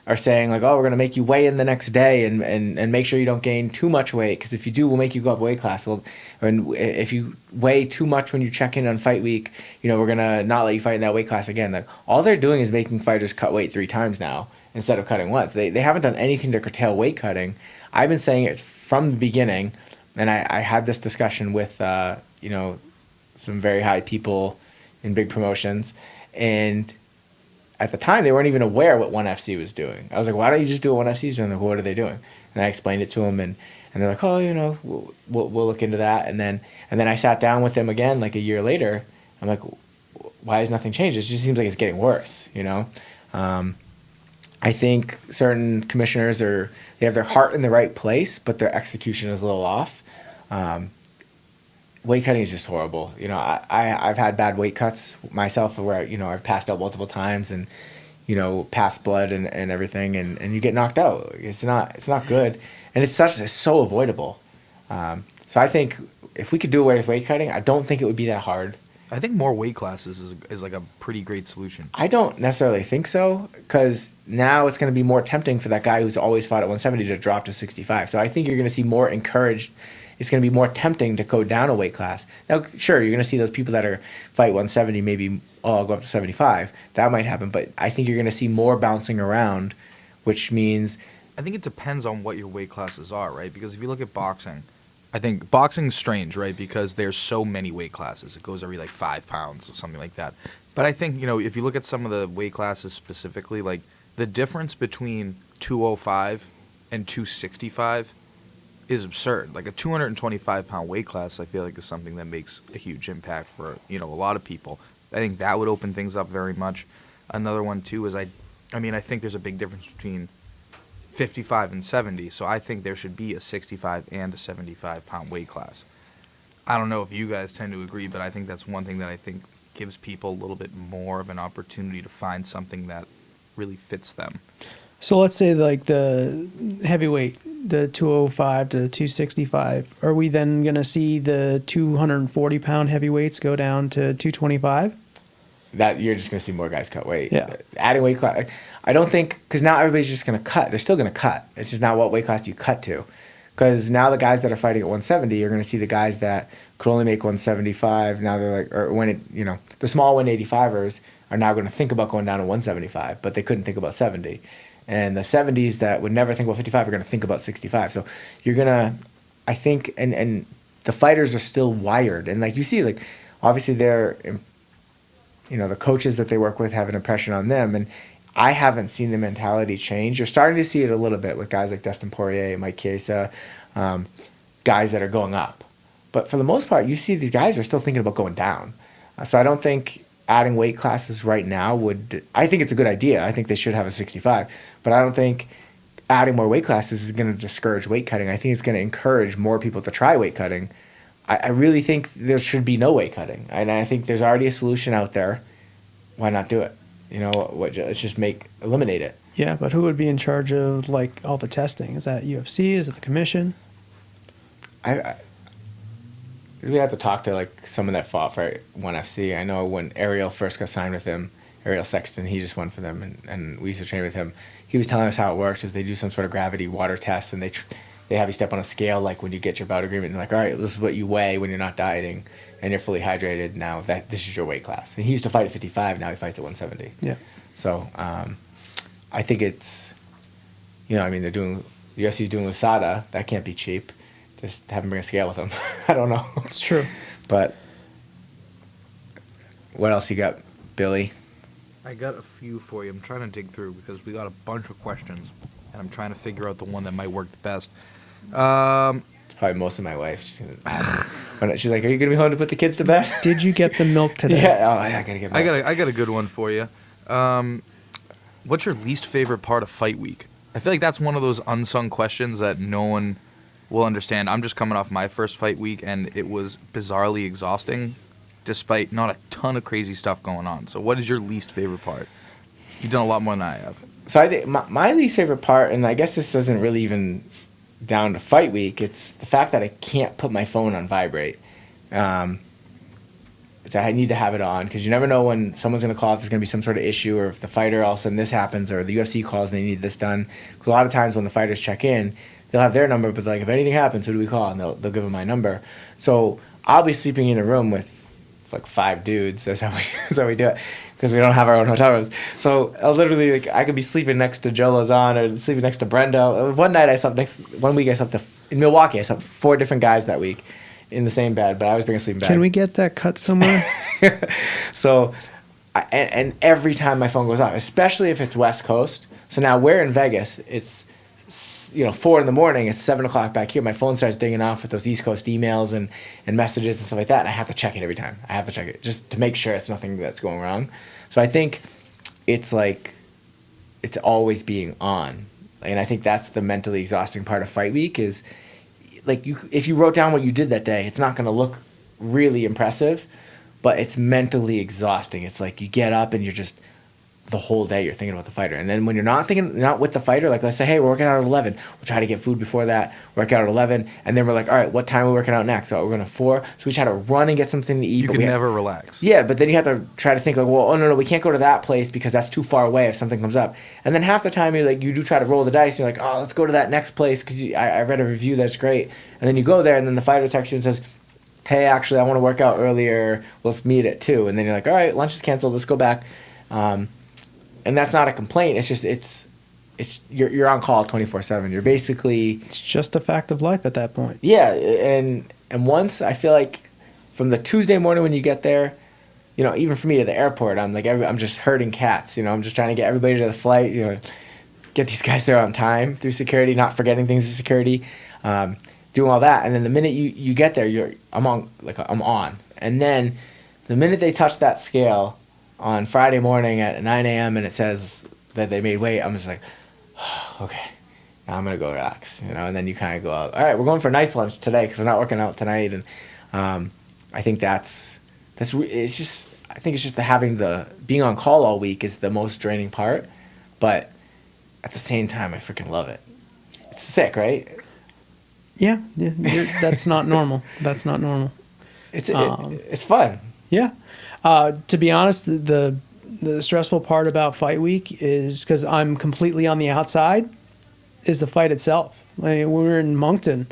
are saying like, oh, we're going to make you weigh in the next day and make sure you don't gain too much weight, because if you do, we'll make you go up weight class. Well, and if you weigh too much when you check in on fight week, we're going to not let you fight in that weight class again. Like, all they're doing is making fighters cut weight 3 times now instead of cutting once. They haven't done anything to curtail weight cutting. I've been saying it from the beginning, and I had this discussion with some very high people in big promotions, and at the time they weren't even aware what 1FC was doing. I was like, why don't you just do what 1FC is doing? Like, what are they doing? And I explained it to them, and they're like, oh, we'll look into that. And then I sat down with them again like a year later. I'm like, why has nothing changed? It just seems like it's getting worse. I think certain commissioners they have their heart in the right place, but their execution is a little off. Weight cutting is just horrible. I've had bad weight cuts myself where I've passed out multiple times and passed blood and everything, and you get knocked out. It's not good, and it's so avoidable. So I think if we could do away with weight cutting, I don't think it would be that hard. I think more weight classes is like a pretty great solution. I don't necessarily think so, because now it's going to be more tempting for that guy who's always fought at 170 to drop to 65. So I think you're going to see more encouraged. It's going to be more tempting to go down a weight class. Now, sure, you're going to see those people that fight 170, maybe, I'll go up to 75. That might happen, but I think you're going to see more bouncing around, which means... I think it depends on what your weight classes are, right? Because if you look at boxing, I think boxing's strange, right? Because there's so many weight classes. It goes every like 5 pounds or something like that. But I think, if you look at some of the weight classes specifically, like the difference between 205 and 265 is absurd. Like a 225-pound weight class, I feel like is something that makes a huge impact for, a lot of people. I think that would open things up very much. Another one, too, is I think there's a big difference between 55 and 70, so I think there should be a 65 and a 75-pound weight class. I don't know if you guys tend to agree, but I think that's one thing that I think gives people a little bit more of an opportunity to find something that really fits them. So let's say like the heavyweight, the 205 to 265, are we then going to see the 240-pound heavyweights go down to 225? That you're just going to see more guys cut weight. Yeah. Adding weight class, I don't think, because now everybody's just going to cut. They're still going to cut. It's just not what weight class do you cut to. Because now the guys that are fighting at 170, you're going to see the guys that could only make 175. Now they're like, or when the small 185ers are now going to think about going down to 175, but they couldn't think about 70. And the 70s that would never think about 55 are going to think about 65. So you're going to, I think, and the fighters are still wired. And like you see, like obviously they're, the coaches that they work with have an impression on them. And I haven't seen the mentality change. You're starting to see it a little bit with guys like Dustin Poirier, Mike Chiesa, guys that are going up. But for the most part, you see these guys are still thinking about going down. So I don't think adding weight classes right now I think it's a good idea. I think they should have a 65. But I don't think adding more weight classes is going to discourage weight cutting. I think it's going to encourage more people to try weight cutting. I really think there should be no weight cutting. And I think there's already a solution out there. Why not do it? Let's just eliminate it. Yeah, but who would be in charge of like all the testing? Is that UFC? Is it the commission? We have to talk to like someone that fought for 1FC. I know when Ariel first got signed with him, Ariel Sexton, he just won for them, and we used to train with him. He was telling us how it works. If they do some sort of gravity water test, and they have you step on a scale, like when you get your bout agreement, and like, all right, this is what you weigh when you're not dieting, and you're fully hydrated. Now this is your weight class. And he used to fight at 55. Now he fights at 170. Yeah. So I think it's, they're doing the UFC's doing with Sada, that can't be cheap. Just have him bring a scale with him. I don't know. It's true. But what else you got, Billy? I got a few for you. I'm trying to dig through because we got a bunch of questions, and I'm trying to figure out the one that might work the best. It's probably most of my wife. She's like, "Are you gonna be home to put the kids to bed?" Did you get the milk today? Yeah. Oh, I gotta get. I got a good one for you. What's your least favorite part of fight week? I feel like that's one of those unsung questions that no one will understand. I'm just coming off my first fight week, and it was bizarrely exhausting, despite not a ton of crazy stuff going on. So what is your least favorite part? You've done a lot more than I have. So I think my least favorite part, and I guess this isn't really even down to fight week, it's the fact that I can't put my phone on vibrate. So I need to have it on because you never know when someone's going to call if there's going to be some sort of issue, or if the fighter all of a sudden this happens, or the UFC calls and they need this done. Because a lot of times when the fighters check in, they'll have their number, but like if anything happens, who do we call? And they'll give them my number. So I'll be sleeping in a room with like 5 dudes. That's how we do it because we don't have our own hotel rooms. So I'll literally, like, I could be sleeping next to Joe Lozon or sleeping next to Brendo. One week I slept in Milwaukee. I slept 4 different guys that week in the same bed, but I always bring a sleeping bag. Can we get that cut somewhere? So, and every time my phone goes off, especially if it's West Coast. So now we're in Vegas. It's 4 a.m. It's 7 o'clock back here. My phone starts dinging off with those East Coast emails and messages and stuff like that. And I have to check it every time. I have to check it just to make sure it's nothing that's going wrong. So I think it's like it's always being on, and I think that's the mentally exhausting part of fight week is. Like if you wrote down what you did that day, it's not going to look really impressive, but it's mentally exhausting. It's like you get up and you're just the whole day you're thinking about the fighter. And then when you're not with the fighter, like let's say, hey, we're working out at 11. We'll try to get food before that, work out at 11. And then we're like, all right, what time are we working out next? So we're going to 4. So we try to run and get something to eat. You can never relax. Yeah, but then you have to try to think like, well, oh, no, we can't go to that place because that's too far away if something comes up. And then half the time you do try to roll the dice. And you're like, oh, let's go to that next place because I read a review that's great. And then you go there and then the fighter texts you and says, hey, actually, I want to work out earlier. Let's meet at 2. And then you're like, all right, lunch is canceled. Let's go back. And that's not a complaint. It's just you're on call 24/7. You're basically It's just a fact of life at that point. yeah. And once I feel like from the Tuesday morning when you get there, even for me to the airport, I'm like I'm just herding cats. I'm just trying to get everybody to the flight. Get these guys there on time through security, not forgetting things in security, doing all that. And then the minute you get there, I'm on. And then the minute they touch that scale on Friday morning at 9 a.m. and it says that they made weight, I'm just like, oh, okay, now I'm going to go relax, and then you kind of go out, all right, we're going for a nice lunch today because we're not working out tonight. And I think it's just the being on call all week is the most draining part, but at the same time, I freaking love it. It's sick, right? Yeah, that's not normal. That's not normal. It's fun. Yeah. To be honest, the stressful part about fight week is because I'm completely on the outside is the fight itself. We were in Moncton,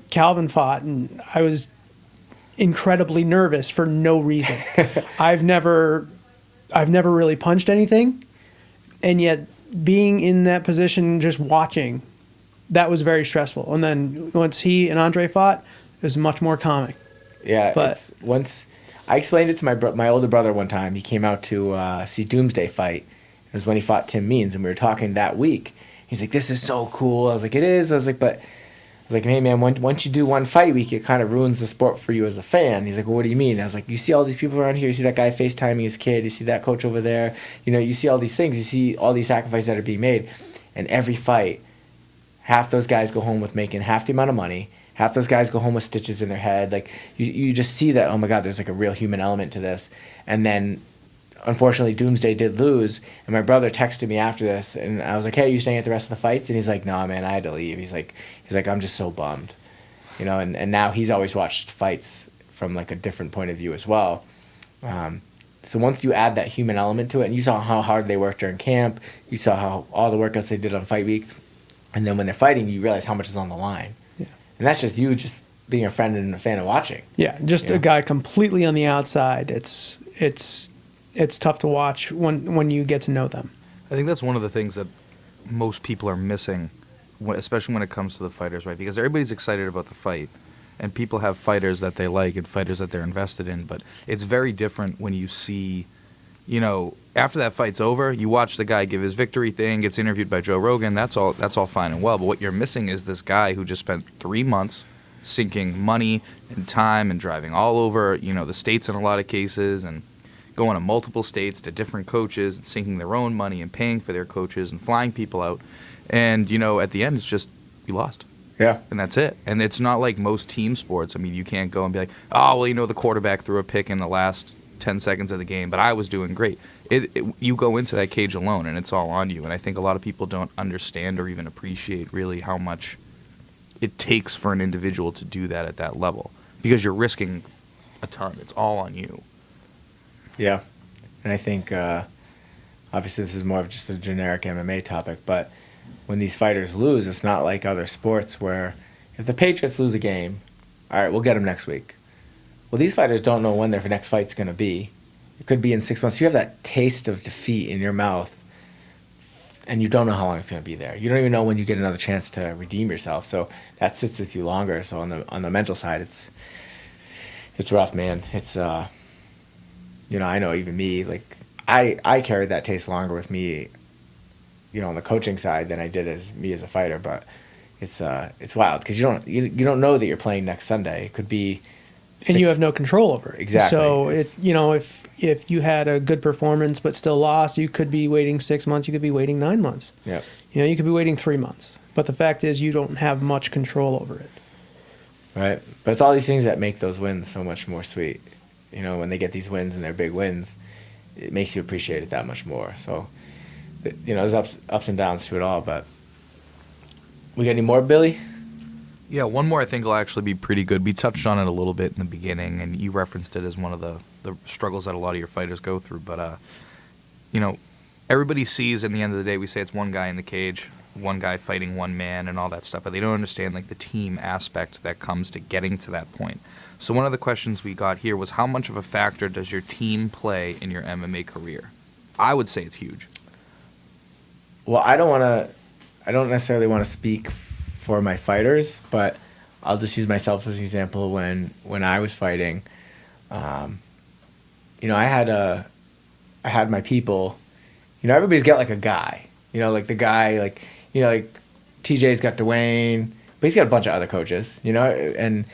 Calvin fought, and I was incredibly nervous for no reason. I've never really punched anything, and yet being in that position, just watching, that was very stressful. And then once he and Andre fought, it was much more calming. Yeah, but once I explained it to my older brother one time. He came out to see Doomsday fight. It was when he fought Tim Means, and we were talking that week. He's like, "This is so cool." I was like, "It is." I was like, "Hey man, once you do one fight week, it kind of ruins the sport for you as a fan." He's like, "Well, what do you mean?" I was like, "You see all these people around here. You see that guy FaceTiming his kid. You see that coach over there. You see all these things. You see all these sacrifices that are being made, and every fight, half those guys go home with making half the amount of money." Half those guys go home with stitches in their head. Like you just see that, oh my God, there's like a real human element to this. And then, unfortunately, Doomsday did lose. And my brother texted me after this, and I was like, "Hey, are you staying at the rest of the fights?" And he's like, "No, man, I had to leave." He's like, "I'm just so bummed," And now he's always watched fights from like a different point of view as well. So once you add that human element to it, and you saw how hard they worked during camp, you saw how all the workouts they did on fight week, and then when they're fighting, you realize how much is on the line. And that's just you just being a friend and a fan and watching. Yeah, just a guy completely on the outside. It's tough to watch when you get to know them. I think that's one of the things that most people are missing especially when it comes to the fighters, right? Because everybody's excited about the fight, and people have fighters that they like and fighters that they're invested in. But it's very different when you see, after that fight's over, you watch the guy give his victory thing, gets interviewed by Joe Rogan. That's all fine and well. But what you're missing is this guy who just spent 3 months sinking money and time and driving all over, the states in a lot of cases, and going to multiple states to different coaches and sinking their own money and paying for their coaches and flying people out. And, at the end, it's just, you lost. Yeah. And that's it. And it's not like most team sports. I mean, you can't go and be like, oh, well, the quarterback threw a pick in the last 10 seconds of the game, but I was doing great. You go into that cage alone, and it's all on you. And I think a lot of people don't understand or even appreciate really how much it takes for an individual to do that at that level, because you're risking a ton. It's all on you. Yeah. And I think, obviously, this is more of just a generic MMA topic, but when these fighters lose, it's not like other sports where if the Patriots lose a game, all right, we'll get them next week. Well, these fighters don't know when their next fight's going to be. It could be in 6 months. You have that taste of defeat in your mouth, and you don't know how long it's going to be there. You don't even know when you get another chance to redeem yourself. So that sits with you longer. So on the mental side, it's rough, man. It's I know even me, like I carried that taste longer with me, on the coaching side than I did as a fighter. But it's wild because you don't know that you're playing next Sunday. It could be. And you have no control over it. Exactly. So if you had a good performance but still lost, you could be waiting 6 months. You could be waiting 9 months. Yeah. You could be waiting 3 months. But the fact is, you don't have much control over it. Right. But it's all these things that make those wins so much more sweet. When they get these wins and they're big wins, it makes you appreciate it that much more. So, there's ups and downs to it all. But we got any more, Billy? Yeah, one more I think will actually be pretty good. We touched on it a little bit in the beginning, and you referenced it as one of the struggles that a lot of your fighters go through. But, everybody sees, in the end of the day, we say it's one guy in the cage, one guy fighting one man and all that stuff, but they don't understand, the team aspect that comes to getting to that point. So one of the questions we got here was, how much of a factor does your team play in your MMA career? I would say it's huge. Well, I don't necessarily want to speak for my fighters, but I'll just use myself as an example. When I was fighting, I had my people. Everybody's got like a guy. Like the guy, like TJ's got Dwayne, but he's got a bunch of other coaches. And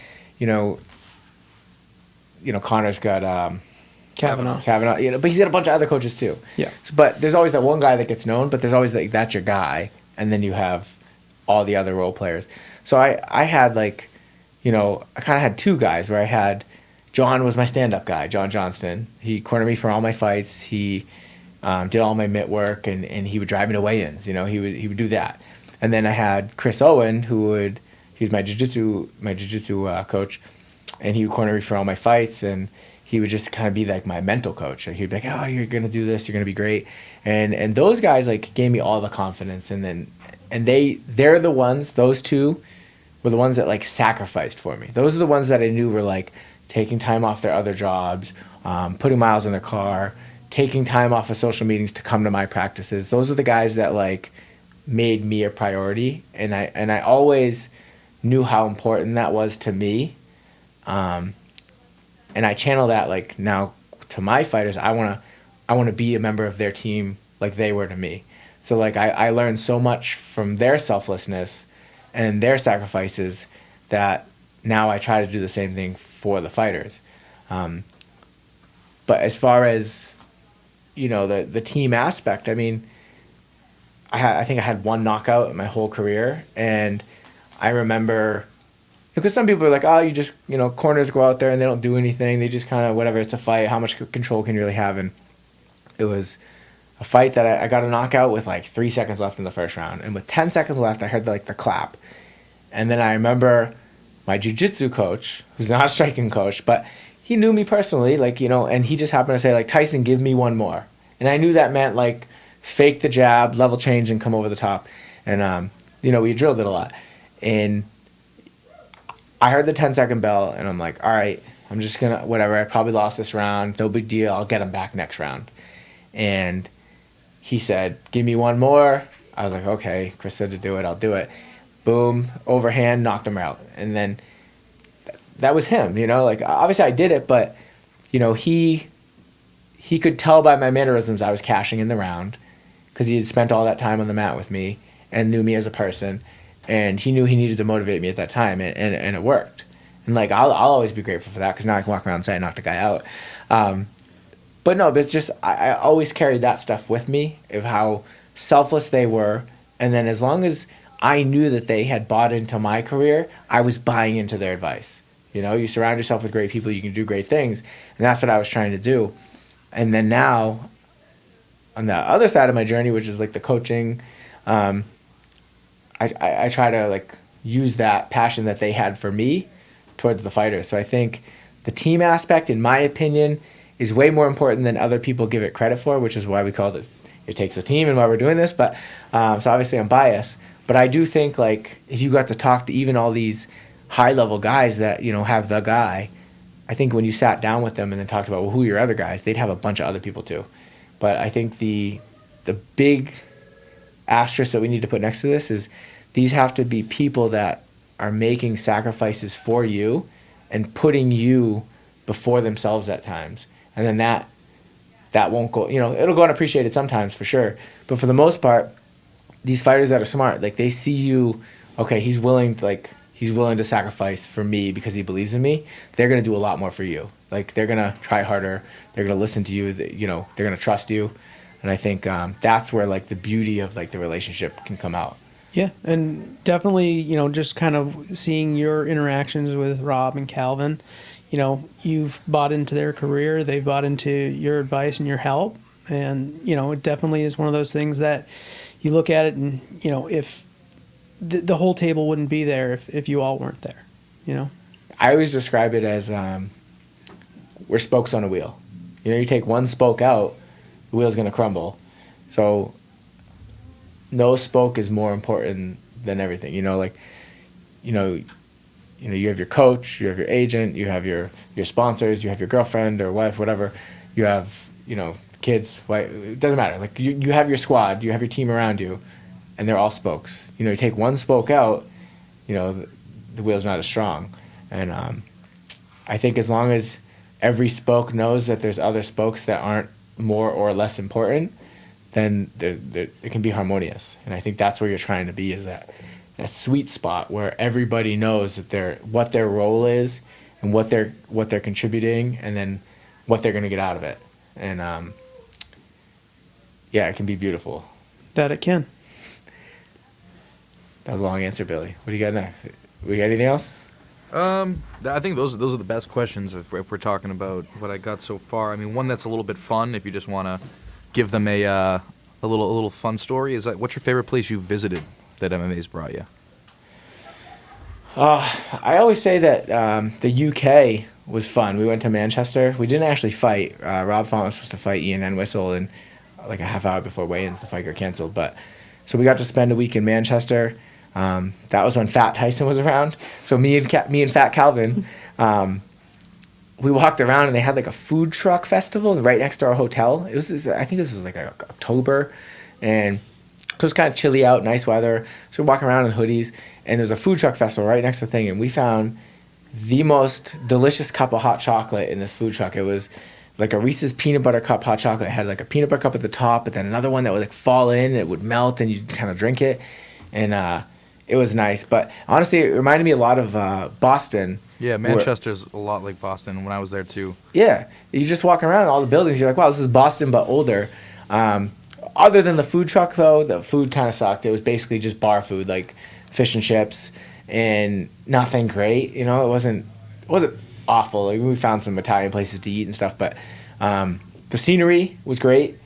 Connor's got Kavanaugh. But he's got a bunch of other coaches too. Yeah. So, but there's always that one guy that gets known, but there's always that's your guy, and then you have all the other role players. So I had I kind of had two guys where I had John was my stand-up guy, John Johnston. He cornered me for all my fights. He did all my mitt work, and he would drive me to weigh-ins. He would do that. And then I had Chris Owen, he was my jiu-jitsu coach, and he would corner me for all my fights, and he would just kind of be like my mental coach. He'd be like, oh, you're going to do this, you're going to be great. And those guys gave me all the confidence, and they're the ones, those two were the ones that sacrificed for me. Those are the ones that I knew were taking time off their other jobs, putting miles in their car, taking time off of social meetings to come to my practices. Those are the guys that made me a priority, and I always knew how important that was to me. And I channel that now to my fighters. I want to be a member of their team like they were to me. So I learned so much from their selflessness and their sacrifices that now I try to do the same thing for the fighters. But as far as the team aspect, I mean, I think I had one knockout in my whole career, and I remember because some people are like, oh, you just corners go out there and they don't do anything, they just kind of whatever, it's a fight, how much control can you really have? And it was a fight that I got a knockout with 3 seconds left in the first round. And with 10 seconds left, I heard the clap. And then I remember my jiu-jitsu coach, who's not a striking coach, but he knew me personally, and he just happened to say, Tyson, give me one more. And I knew that meant, fake the jab, level change, and come over the top. And, we drilled it a lot. And I heard the 10-second bell, and I'm like, all right, I'm just going to, whatever, I probably lost this round, no big deal, I'll get him back next round. And he said, give me one more. I was like, okay, Chris said to do it, I'll do it. boom, overhand, knocked him out. And then that was him, you know, like obviously I did it, but you know, he could tell by my mannerisms I was cashing in the round because he had spent all that time on the mat with me and knew me as a person, and he knew he needed to motivate me at that time, and it worked. And like I'll always be grateful for that because now I can walk around and say I knocked a guy out. But no, but it's just I always carried that stuff with me of how selfless they were, and then as long as I knew that they had bought into my career, I was buying into their advice. You know, you surround yourself with great people, you can do great things, and that's what I was trying to do. And then now, on the other side of my journey, which is like the coaching, I try to like use that passion that they had for me towards the fighters. So I think the team aspect, in my opinion, is way more important than other people give it credit for, which is why we call it takes a team and why we're doing this. But so obviously I'm biased, but I do think like if you got to talk to even all these high level guys that, you know, have the guy, I think when you sat down with them and then talked about, well, who are your other guys, they'd have a bunch of other people too. But I think the big asterisk that we need to put next to this is these have to be people that are making sacrifices for you and putting you before themselves at times. And then that won't go, you know, it'll go unappreciated sometimes for sure. But for the most part, these fighters that are smart, like they see you, okay, he's willing to sacrifice for me because he believes in me. They're going to do a lot more for you. Like they're going to try harder. They're going to listen to you. You know, they're going to trust you. And I think that's where like the beauty of like the relationship can come out. Yeah, and definitely, you know, just kind of seeing your interactions with Rob and Calvin, you know, you've bought into their career, they've bought into your advice and your help, and, you know, it definitely is one of those things that you look at it and, you know, if the whole table wouldn't be there if you all weren't there, you know? I always describe it as we're spokes on a wheel. You know, you take one spoke out, the wheel's going to crumble. So no spoke is more important than everything. You know, like, you have your coach, you have your agent, you have your sponsors, you have your girlfriend or wife, whatever. You have, you know, kids, wife, it doesn't matter. Like you have your squad, you have your team around you, and they're all spokes. You know, you take one spoke out, you know, the wheel's not as strong. And I think as long as every spoke knows that there's other spokes that aren't more or less important, then it can be harmonious. And I think that's where you're trying to be, is that sweet spot where everybody knows that what their role is and what they're contributing, and then what they're going to get out of it. And yeah, it can be beautiful. That it can. That was a long answer, Billy. What do you got next? We got anything else? I think those are the best questions if we're talking about what I got so far. I mean, one that's a little bit fun, if you just want to give them a little fun story, is what's your favorite place you visited that MMA's brought you? I always say that the UK was fun. We went to Manchester. We didn't actually fight. Rob Font was supposed to fight Ian Entwistle, and like a half hour before weigh-ins, the fight got canceled. But so we got to spend a week in Manchester. That was when Fat Tyson was around. So me and Fat Calvin, we walked around, and they had like a food truck festival right next to our hotel. I think this was like October, and it was kind of chilly out, nice weather. So we're walking around in hoodies, and there's a food truck festival right next to the thing, and we found the most delicious cup of hot chocolate in this food truck. It was like a Reese's peanut butter cup hot chocolate. It had like a peanut butter cup at the top, but then another one that would like fall in, it would melt, and you'd kind of drink it. And it was nice. But honestly, it reminded me a lot of Boston. Yeah, Manchester's a lot like Boston when I was there too. Yeah, you just walk around all the buildings, you're like, wow, this is Boston but older. Other than the food truck, though, the food kind of sucked. It was basically just bar food, like fish and chips, and nothing great. You know, it wasn't awful. Like, we found some Italian places to eat and stuff, but the scenery was great,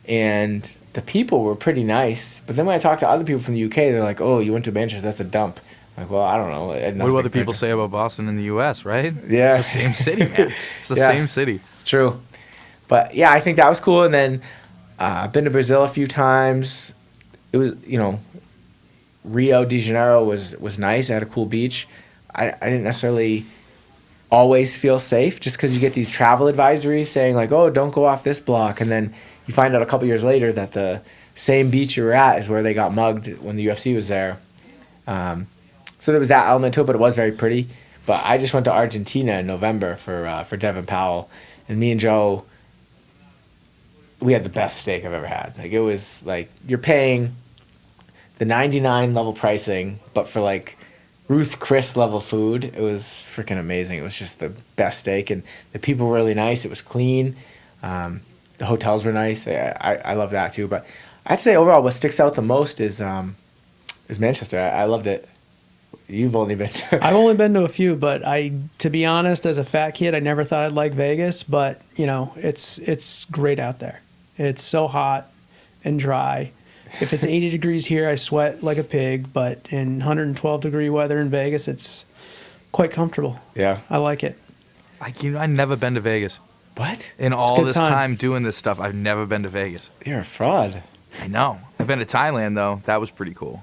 and the people were pretty nice. But then when I talked to other people from the UK, they're like, oh, you went to Manchester, that's a dump. I'm like, well, I don't know. What do other people say about Boston in the U.S., right? Yeah. It's the same city, man. It's the same city. True. But, yeah, I think that was cool. And then I've been to Brazil a few times. It was, you know, Rio de Janeiro was nice. It had a cool beach. I didn't necessarily always feel safe just because you get these travel advisories saying, like, oh, don't go off this block. And then you find out a couple years later that the same beach you were at is where they got mugged when the UFC was there. So there was that element to it, but it was very pretty. But I just went to Argentina in November for Devin Powell, and me and Joe, we had the best steak I've ever had. Like, it was like you're paying the 99 level pricing, but for like Ruth Chris level food, it was freaking amazing. It was just the best steak, and the people were really nice. It was clean. The hotels were nice. I love that too. But I'd say overall, what sticks out the most is Manchester. I loved it. You've only been. I've only been to a few, but to be honest, as a fat kid, I never thought I'd like Vegas. But it's great out there. It's so hot and dry. If it's 80 degrees here, I sweat like a pig. But in 112 degree weather in Vegas, it's quite comfortable. Yeah, I like it. I've never been to Vegas. What? In It's a all good this time doing this stuff, I've never been to Vegas. You're a fraud. I know. I've been to Thailand though. That was pretty cool.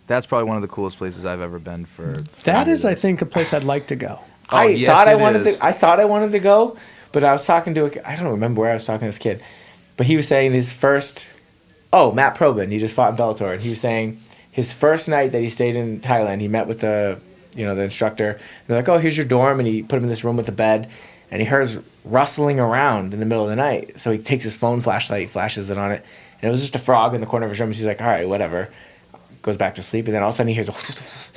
That's probably one of the coolest places I've ever been for. That is, I years. think, a place I'd like to go. Oh, I yes, thought I it wanted is. to. I thought I wanted to go, but I was talking to I don't remember where I was talking to this kid, but he was saying his first. Oh, Matt Probin. He just fought in Bellator, and he was saying his first night that he stayed in Thailand, he met with the instructor. They're like, "Oh, here's your dorm," and he put him in this room with the bed, and he hears rustling around in the middle of the night. So he takes his phone flashlight, flashes it on it, and it was just a frog in the corner of his room. He's like, "All right, whatever." Goes back to sleep, and then all of a sudden he hears this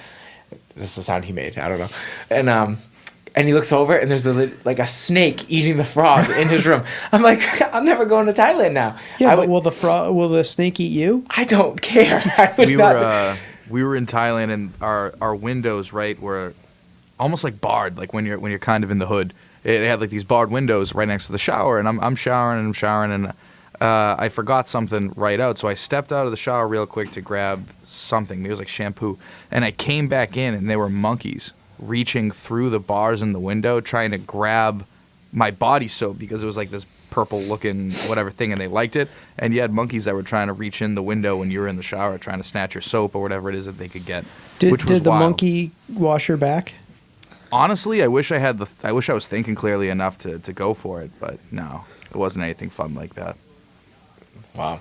is the sound he made. I don't know, and he looks over, and there's like a snake eating the frog in his room. I'm like, I'm never going to Thailand now. Yeah, but will the snake eat you? I don't care. I would not. We were in Thailand, and our windows were almost like barred, like when you're kind of in the hood. They had like these barred windows right next to the shower, and I'm showering, and I forgot something right out, so I stepped out of the shower real quick to grab something. Maybe it was like shampoo, and I came back in, and there were monkeys reaching through the bars in the window trying to grab my body soap because it was like this purple-looking whatever thing, and they liked it. And you had monkeys that were trying to reach in the window when you were in the shower trying to snatch your soap or whatever it is that they could get. Which was did the wild. monkey wash your back? Honestly, I wish I was thinking clearly enough to go for it, but no, it wasn't anything fun like that. Wow.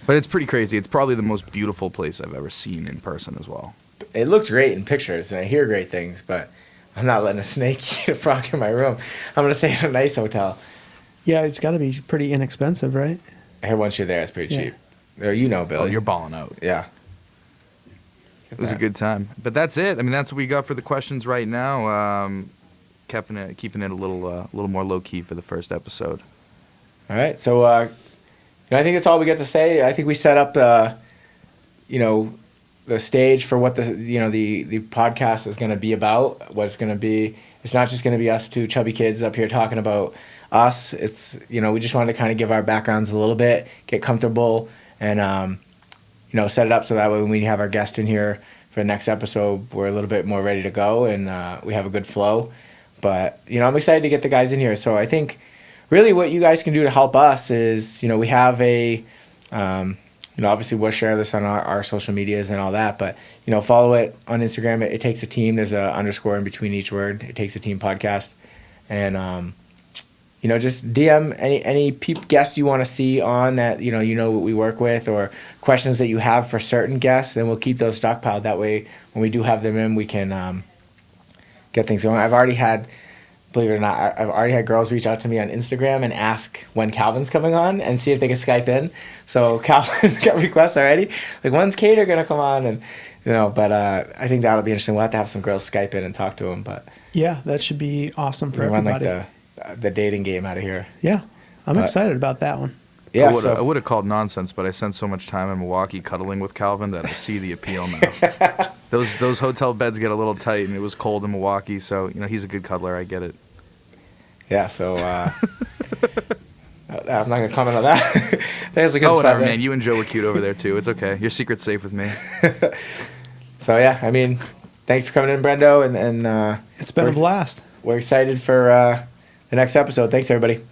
But it's pretty crazy. It's probably the most beautiful place I've ever seen in person as well. It looks great in pictures, and I hear great things, but I'm not letting a snake eat a frog in my room. I'm going to stay in a nice hotel. Yeah, it's got to be pretty inexpensive, right? I heard once you're there, it's pretty Yeah. cheap. Or Billy. Oh, you're balling out. Yeah. It was a good time. But that's it. I mean, that's what we got for the questions right now. Keeping it a little more low key for the first episode. All right. So, I think that's all we get to say. I think we set up the stage for what the podcast is going to be about. What it's going to be. It's not just going to be us two chubby kids up here talking about us. It's we just wanted to kind of give our backgrounds a little bit, get comfortable, and set it up so that way when we have our guest in here for the next episode, we're a little bit more ready to go and we have a good flow. But I'm excited to get the guys in here. So I think really what you guys can do to help us is we have a obviously we'll share this on our social medias and all that, but follow it on Instagram. It takes a team. There's a underscore in between each word. It takes a team podcast, and just DM any guests you want to see on that what we work with, or questions that you have for certain guests. Then we'll keep those stockpiled. That way, when we do have them in, we can get things going. I've already had. Believe it or not, I've already had girls reach out to me on Instagram and ask when Calvin's coming on and see if they can Skype in. So Calvin's got requests already. Like, when's Cater going to come on? And, but I think that'll be interesting. We'll have to have some girls Skype in and talk to him. But yeah, that should be awesome for we run everybody. like the dating game out of here. Yeah, I'm excited about that one. Yeah, I would have called nonsense, but I spent so much time in Milwaukee cuddling with Calvin that I see the appeal now. Those hotel beds get a little tight, and it was cold in Milwaukee, so he's a good cuddler. I get it. Yeah, so I'm not gonna comment on that. That's a good spot, whatever, man. You and Joe were cute over there too. It's okay. Your secret's safe with me. So yeah, I mean, thanks for coming in, Brendo, and It's been a blast. We're excited for the next episode. Thanks, everybody.